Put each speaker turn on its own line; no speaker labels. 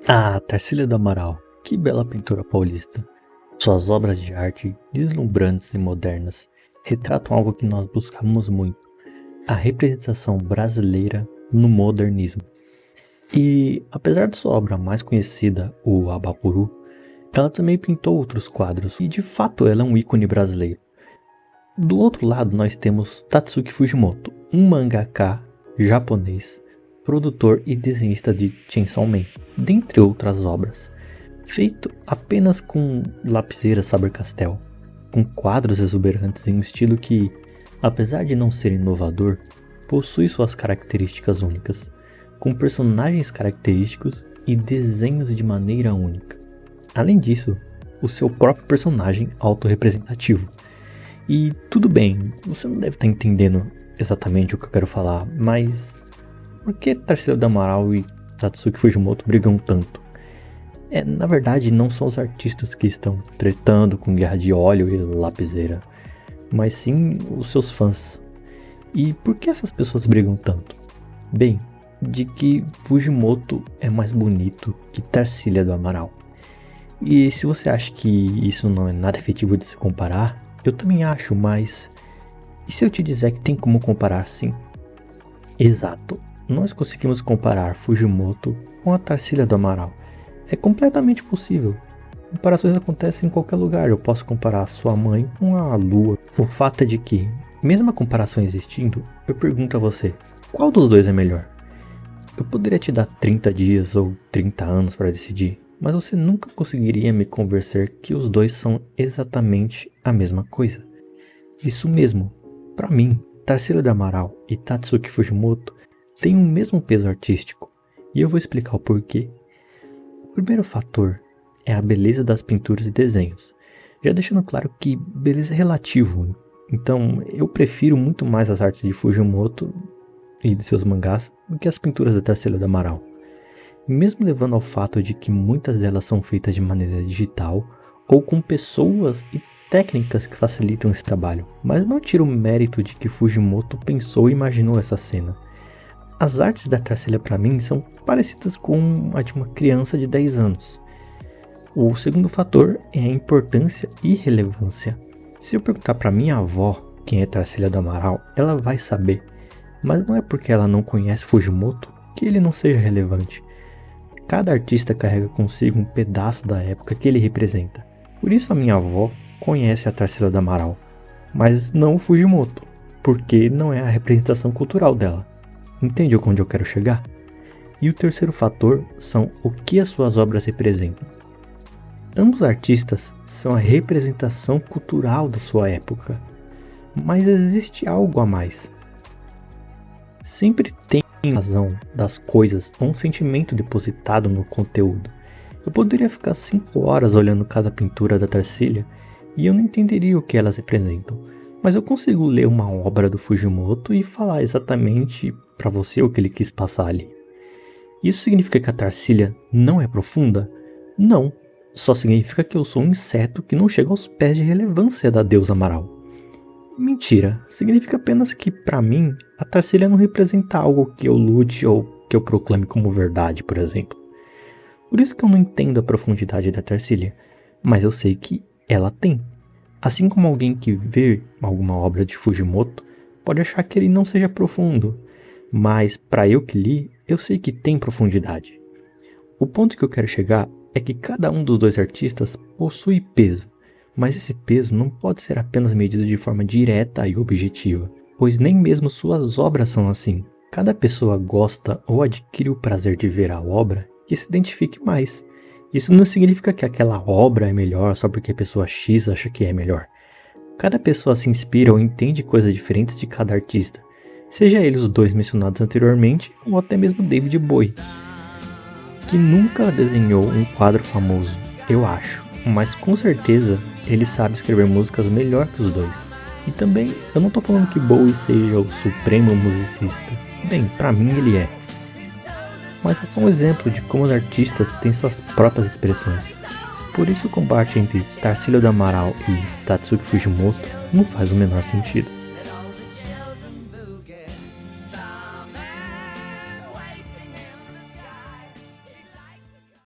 Ah, Tarsila do Amaral, que bela pintora paulista. Suas obras de arte, deslumbrantes e modernas, retratam algo que nós buscamos muito, a representação brasileira no modernismo. E, apesar de sua obra mais conhecida, o Abapuru, ela também pintou outros quadros, e de fato ela é um ícone brasileiro. Do outro lado nós temos Tatsuki Fujimoto, um mangaka japonês, produtor e desenhista de Chainsaw Man, dentre outras obras, feito apenas com lapiseiras Faber-Castell, com quadros exuberantes em um estilo que, apesar de não ser inovador, possui suas características únicas, com personagens característicos e desenhos de maneira única. Além disso, o seu próprio personagem autorrepresentativo. E tudo bem, você não deve estar entendendo exatamente o que eu quero falar, mas por que Tarsila do Amaral e Tatsuki Fujimoto brigam tanto? Na verdade, não são os artistas que estão tretando com guerra de óleo e lapiseira, mas sim os seus fãs. E por que essas pessoas brigam tanto? Bem, de que Fujimoto é mais bonito que Tarsila do Amaral. E se você acha que isso não é nada efetivo de se comparar, eu também acho, mas e se eu te disser que tem como comparar sim? Exato, nós conseguimos comparar Fujimoto com a Tarsila do Amaral. É completamente possível. Comparações acontecem em qualquer lugar. Eu posso comparar a sua mãe com a lua. O fato é de que, mesmo a comparação existindo, eu pergunto a você, qual dos dois é melhor? Eu poderia te dar 30 dias ou 30 anos para decidir, mas você nunca conseguiria me convencer que os dois são exatamente a mesma coisa. Isso mesmo, para mim, Tarsila do Amaral e Tatsuki Fujimoto têm o mesmo peso artístico, e eu vou explicar o porquê. O primeiro fator é a beleza das pinturas e desenhos, já deixando claro que beleza é relativo, então eu prefiro muito mais as artes de Fujimoto e de seus mangás do que as pinturas da Tarsila do Amaral. Mesmo levando ao fato de que muitas delas são feitas de maneira digital ou com pessoas e técnicas que facilitam esse trabalho, mas não tira o mérito de que Fujimoto pensou e imaginou essa cena. As artes da Tarsila para mim são parecidas com a de uma criança de 10 anos. O segundo fator é a importância e relevância. Se eu perguntar para minha avó quem é Tarsila do Amaral, ela vai saber, mas não é porque ela não conhece Fujimoto que ele não seja relevante. Cada artista carrega consigo um pedaço da época que ele representa. Por isso a minha avó conhece a Tarsila do Amaral, mas não o Fujimoto, porque não é a representação cultural dela. Entende onde eu quero chegar? E o terceiro fator são o que as suas obras representam. Ambos artistas são a representação cultural da sua época, mas existe algo a mais. Sempre tem razão das coisas ou um sentimento depositado no conteúdo. Eu poderia ficar 5 horas olhando cada pintura da Tarsila e eu não entenderia o que elas representam, mas eu consigo ler uma obra do Fujimoto e falar exatamente para você o que ele quis passar ali. Isso significa que a Tarsila não é profunda? Não, só significa que eu sou um inseto que não chega aos pés de relevância da deusa Amaral. Mentira, significa apenas que, para mim, a Tarsila não representa algo que eu lute ou que eu proclame como verdade, por exemplo. Por isso que eu não entendo a profundidade da Tarsila, mas eu sei que ela tem. Assim como alguém que vê alguma obra de Fujimoto pode achar que ele não seja profundo, mas para eu que li, eu sei que tem profundidade. O ponto que eu quero chegar é que cada um dos dois artistas possui peso, mas esse peso não pode ser apenas medido de forma direta e objetiva, pois nem mesmo suas obras são assim. Cada pessoa gosta ou adquire o prazer de ver a obra que se identifique mais. Isso não significa que aquela obra é melhor só porque a pessoa X acha que é melhor. Cada pessoa se inspira ou entende coisas diferentes de cada artista, seja eles os dois mencionados anteriormente ou até mesmo David Bowie, que nunca desenhou um quadro famoso, eu acho, mas com certeza ele sabe escrever músicas melhor que os dois. E também, eu não tô falando que Bowie seja o supremo musicista. Bem, pra mim ele é. Mas é só um exemplo de como os artistas têm suas próprias expressões. Por isso o combate entre Tarsila do Amaral e Tatsuki Fujimoto não faz o menor sentido.